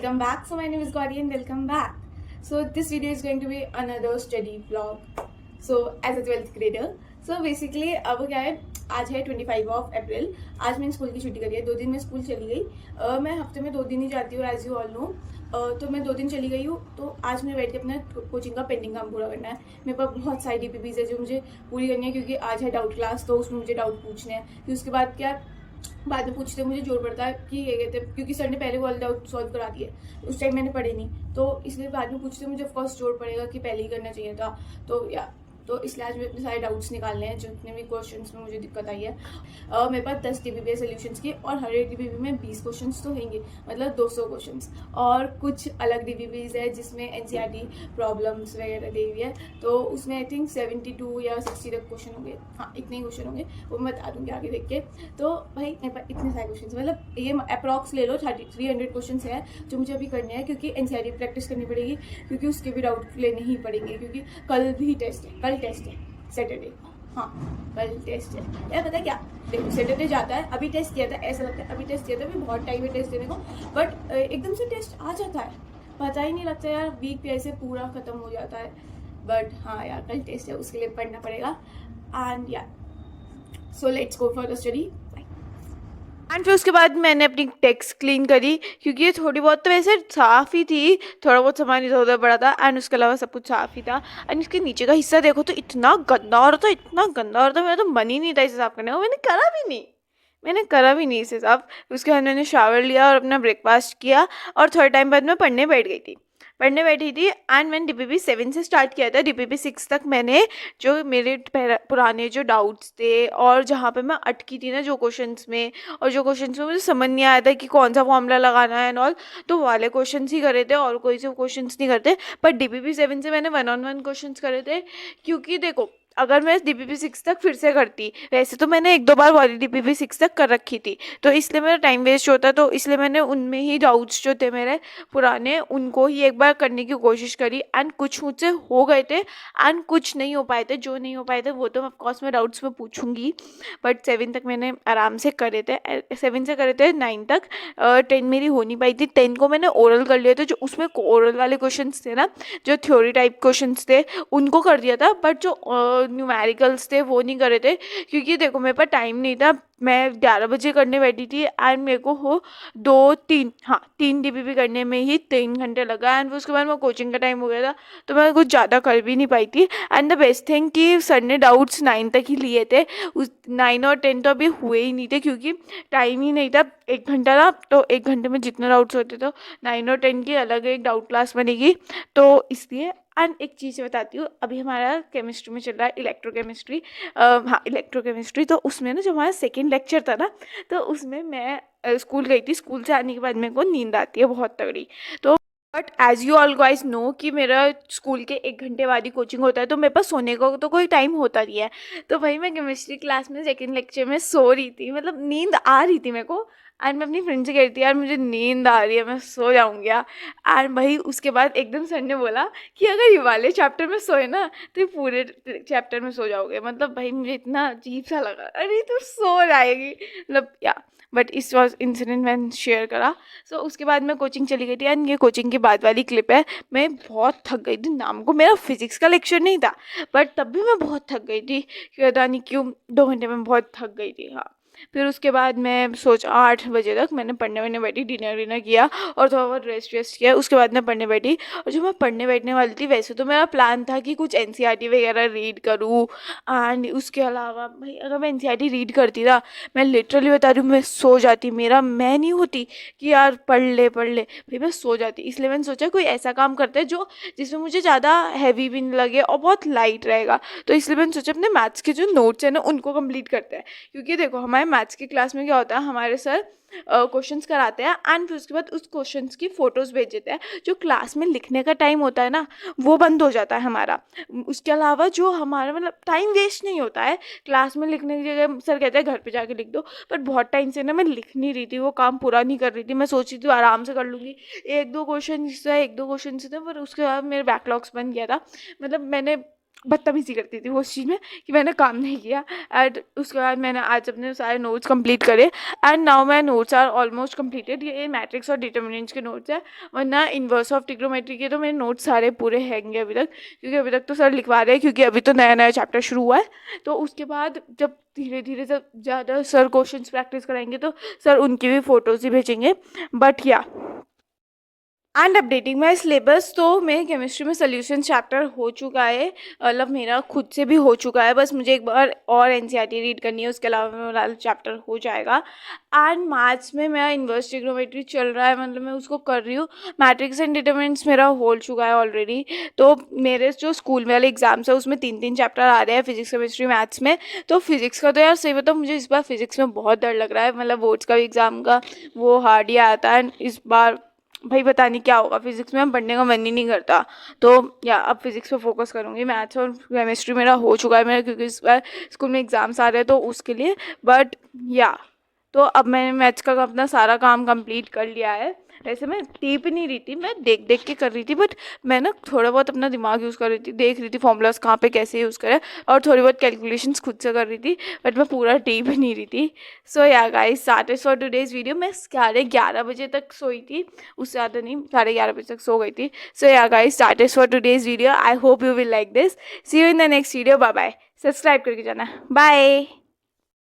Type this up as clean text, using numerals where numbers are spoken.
welcome back. So my name is Gauri and welcome back. So this video is going to be another study vlog. So as a 12th grader. So basically अब क्या है, आज है 25 of April. आज मैंने school की छुट्टी करी है. 2 दिन मैं स्कूल चली गई. मैं हफ्ते में 2 दिन ही जाती हूँ एज यू ऑल नो. तो मैं 2 दिन चली गई हूँ. तो आज मैं बैठ के अपना कोचिंग का पेंडिंग काम पूरा करना है. मेरे पास बहुत सारी DPPs है जो मुझे पूरी करनी है क्योंकि आज है डाउट क्लास. तो उसमें मुझे डाउट पूछने हैं. फिर उसके बाद क्या बाद में पूछते मुझे जोर पड़ता है कि ये कहते हैं क्योंकि सर ने पहले वो डाउट सॉल्व करा दिए. उस टाइम मैंने पढ़े नहीं तो इसलिए बाद में पूछते मुझे ऑफकोर्स जोर पड़ेगा कि पहले ही करना चाहिए था. तो इसलिए आज मैं अपने सारे डाउट्स निकालने हैं जितने भी क्वेश्चंस में मुझे दिक्कत आई है. मेरे पास 10 DPP है सोल्यूशंस की और हर एक DPP में 20 क्वेश्चंस तो होंगे, मतलब 200 क्वेश्चंस. और कुछ अलग DPPs है जिसमें NCERT प्रॉब्लम्स वगैरह दी हुई है. तो उसमें आई थिंक 72 या 60 तक क्वेश्चन होंगे. हाँ, इतने ही क्वेश्चन होंगे, वो मैं बता दूँगी आगे देख के. तो भाई मेरे पास इतने सारे क्वेश्चन, मतलब ये अप्रॉक्स ले लो 300 क्वेश्चन है जो मुझे अभी करने हैं क्योंकि NCERT प्रैक्टिस करनी पड़ेगी क्योंकि उसके भी डाउट लेने ही पड़ेंगे क्योंकि कल भी टेस्ट है. कल टेस्ट है सैटरडे. हाँ, कल टेस्ट है. यार पता है क्या, देखो सैटरडे जाता है. अभी टेस्ट किया था, ऐसा लगता है अभी टेस्ट किया था, अभी बहुत टाइम है टेस्ट देने को. बट एकदम से टेस्ट आ जाता है, पता ही नहीं लगता यार. वीक पे ऐसे पूरा ख़त्म हो जाता है. बट हाँ यार, कल टेस्ट है, उसके लिए पढ़ना पड़ेगा. एंड यार so let's go for the study. And फिर उसके बाद मैंने अपनी टेक्स्ट क्लीन करी क्योंकि ये थोड़ी बहुत तो वैसे साफ़ ही थी. थोड़ा बहुत सामान इधर उधर पड़ा था एंड उसके अलावा सब कुछ साफ़ ही था. एंड इसके नीचे का हिस्सा देखो तो इतना गंदा हो रहा था, इतना गंदा हो रहा था. मेरा तो मन ही नहीं था इसे साफ़ करने का. मैंने करा भी नहीं इसे साफ़. उसके बाद मैंने शावर लिया और अपना ब्रेकफास्ट किया और थोड़े टाइम बाद मैं पढ़ने बैठी थी. एंड मैंने DPP 7 से स्टार्ट किया था. DPP 6 तक मैंने जो मेरे पुराने जो डाउट्स थे और जहाँ पे मैं अटकी थी ना जो क्वेश्चंस में मुझे समझ नहीं आया था कि कौन सा फॉर्मूला लगाना है एंड ऑल, तो वाले क्वेश्चंस ही करे थे और कोई से क्वेश्चंस नहीं करते. पर DPP 7 से मैंने 1-on-1 क्वेश्चंस करे थे क्योंकि देखो अगर मैं DPP 6 तक फिर से करती, वैसे तो मैंने 1-2 बार वाली DPP 6 तक कर रखी थी तो इसलिए मेरा टाइम वेस्ट होता. तो इसलिए मैंने उनमें ही डाउट्स जो थे मेरे पुराने उनको ही एक बार करने की कोशिश करी. एंड कुछ मुझसे हो गए थे एंड कुछ नहीं हो पाए थे. जो नहीं हो पाए थे वो तो ऑफकोर्स मैं डाउट्स में पूछूंगी. बट 7 तक मैंने आराम से करे थे. 7 से करे थे 9 तक. 10 मेरी हो नहीं पाई थी. 10 को मैंने ओरल कर लिया था. जो उसमें ओरल वाले क्वेश्चन थे ना, जो थ्योरी टाइप क्वेश्चन थे उनको कर दिया था. बट जो न्यूमेरिकल्स थे वो नहीं करे थे क्योंकि देखो मेरे पास टाइम नहीं था. मैं 11 बजे करने बैठी थी एंड मेरे को हो 3 DPP करने में ही 3 घंटे लगा. एंड उसके बाद मैं कोचिंग का टाइम हो गया था तो मैं कुछ ज़्यादा कर भी नहीं पाई थी. एंड द बेस्ट थिंग कि सर ने डाउट्स 9 तक ही लिए थे. उस 9 और 10 तो अभी हुए ही नहीं थे क्योंकि टाइम ही नहीं था. 1 घंटा था तो 1 घंटे में जितने डाउट्स होते तो 9 और 10 की अलग एक डाउट क्लास बनेगी तो इसलिए. एंड एक चीज़ बताती हूँ, अभी हमारा केमिस्ट्री में चल रहा है इलेक्ट्रोकेमिस्ट्री. इलेक्ट्रोकेमिस्ट्री. तो उसमें ना जो हमारा सेकेंड लेक्चर था ना, तो उसमें मैं स्कूल गई थी. स्कूल से आने के बाद मेरे को नींद आती है बहुत तगड़ी. तो but as you all guys know कि मेरा स्कूल के 1 घंटे बाद ही कोचिंग होता है तो मेरे पास सोने का तो कोई टाइम होता नहीं है. तो भाई मैं केमिस्ट्री क्लास में सेकेंड लेक्चर में सो रही थी, मतलब नींद आ रही थी मेरे को. एंड मैं अपनी फ्रेंड से कह रही थी यार मुझे नींद आ रही है, मैं सो जाऊँगी यार. एंड भाई उसके बाद एकदम सर ने बोला कि अगर ये वाले चैप्टर में सोए ना तो ये पूरे चैप्टर में सो जाओगे. मतलब भाई मुझे इतना अजीब सा लगा, अरे तू सो जाएगी मतलब या. बट इस वॉज इंसिडेंट मैंने शेयर करा. सो उसके बाद मैं कोचिंग चली गई थी. एंड ये कोचिंग के बाद वाली क्लिप है. मैं बहुत थक गई थी. नाम को मेरा फिजिक्स का लेक्चर नहीं था बट तब भी मैं बहुत थक गई थी. पता नहीं क्यों 2 घंटे में बहुत थक गई थी. हाँ, फिर उसके बाद मैं 8 बजे तक मैंने पढ़ने बैठी. डिनर किया और थोड़ा बहुत रेस्ट किया. उसके बाद मैं पढ़ने बैठी. और जो मैं पढ़ने बैठने वाली थी वैसे तो मेरा प्लान था कि कुछ NCERT वगैरह रीड करूँ. एंड उसके अलावा भाई अगर मैं NCERT रीड करती ना, मैं लिटरली बता रही हूँ मैं सो जाती. मेरा मैं नहीं होती कि यार पढ़ ले भाई, मैं सो जाती. इसलिए मैंने सोचा कोई ऐसा काम करते हैं जो जिसमें मुझे ज़्यादा हैवी भी नहीं लगे और बहुत लाइट रहेगा. तो इसलिए मैंने सोचा अपने मैथ्स के जो नोट्स हैं ना उनको कंप्लीट करते हैं. क्योंकि देखो हमारे मैथ्स की क्लास में क्या होता है, हमारे सर क्वेश्चंस कराते हैं एंड फिर उसके बाद उस क्वेश्चंस की फ़ोटोज़ भेज देते हैं. जो क्लास में लिखने का टाइम होता है ना वो बंद हो जाता है हमारा. उसके अलावा जो हमारा मतलब टाइम वेस्ट नहीं होता है क्लास में लिखने की जगह. सर कहते हैं घर पे जाके लिख दो. बट बहुत टाइम से ना मैं लिख नहीं रही थी, वो काम पूरा नहीं कर रही थी. मैं सोच रही थी आराम से कर लूँगी. 1-2 क्वेश्चन से थे पर उसके बाद मेरे बैकलॉग्स बन गया था. मतलब मैंने बदतमीजी करती थी वो उस चीज़ में कि मैंने काम नहीं किया। एंड उसके बाद मैंने आज अपने सारे नोट्स कंप्लीट करे and now my notes are almost completed. ये मैट्रिक्स और डिटर्मिनेंट्स के नोट्स है, वरना इन्वर्स ऑफ ट्रिग्नोमेट्री के तो मेरे नोट्स सारे पूरे हैंगे अभी तक, क्योंकि अभी तक तो सर लिखवा रहे हैं, क्योंकि अभी तो नया नया चैप्टर शुरू हुआ है। तो उसके बाद जब धीरे धीरे जब ज़्यादा सर क्वेश्चंस प्रैक्टिस कराएंगे तो सर उनकी भी फ़ोटोज़ ही भेजेंगे। बट या एंड अपडेटिंग माई सिलेबस, तो मेरे केमिस्ट्री में सोल्यूशन चैप्टर हो चुका है, मतलब मेरा खुद से भी हो चुका है, बस मुझे एक बार और एनसीईआरटी रीड करनी है, उसके अलावा मेरा चैप्टर हो जाएगा। एंड मैथ्स में मेरा इन्वर्स ट्रिग्नोमेट्री चल रहा है, मतलब मैं उसको कर रही हूँ। मैट्रिक्स एंड डिटरमिनेंट्स मेरा हो चुका है ऑलरेडी। तो मेरे जो स्कूल वाले एग्जाम्स है उसमें 3 चैप्टर आ रहे हैं फिजिक्स केमिस्ट्री मैथ्स में। तो फिजिक्स का तो यार सही बताऊँ मुझे इस बार फिजिक्स में बहुत डर लग रहा है, मतलब बोर्ड्स का भी एग्ज़ाम का वो हार्ड ही आता है इस बार। भाई पता नहीं क्या होगा, फिजिक्स में पढ़ने का मन ही नहीं करता। तो या अब फिजिक्स पे फोकस करूँगी। मैथ्स और केमिस्ट्री मेरा हो चुका है मेरा, क्योंकि इस बार स्कूल में एग्ज़ाम्स आ रहे हैं तो उसके लिए। बट या तो अब मैंने मैथ्स का अपना सारा काम कंप्लीट कर लिया है। वैसे मैं टीप नहीं रही थी, मैं देख देख के कर रही थी, बट मैं ना थोड़ा बहुत अपना दिमाग यूज़ कर रही थी, देख रही थी फॉर्मूलाज कहाँ पे कैसे यूज़ करें, और थोड़ी बहुत कैलकुलेशंस खुद से कर रही थी, बट मैं पूरा टीप नहीं रही थी। So yeah guys, that is for today's video. मैं 11:30 तक सोई थी, उससे ज़्यादा नहीं, 11:30 बजे तक सो गई थी। So yeah guys, that is for today's video. I hope you will like this. See you in the next video. Bye bye. Subscribe करके जाना। बाय।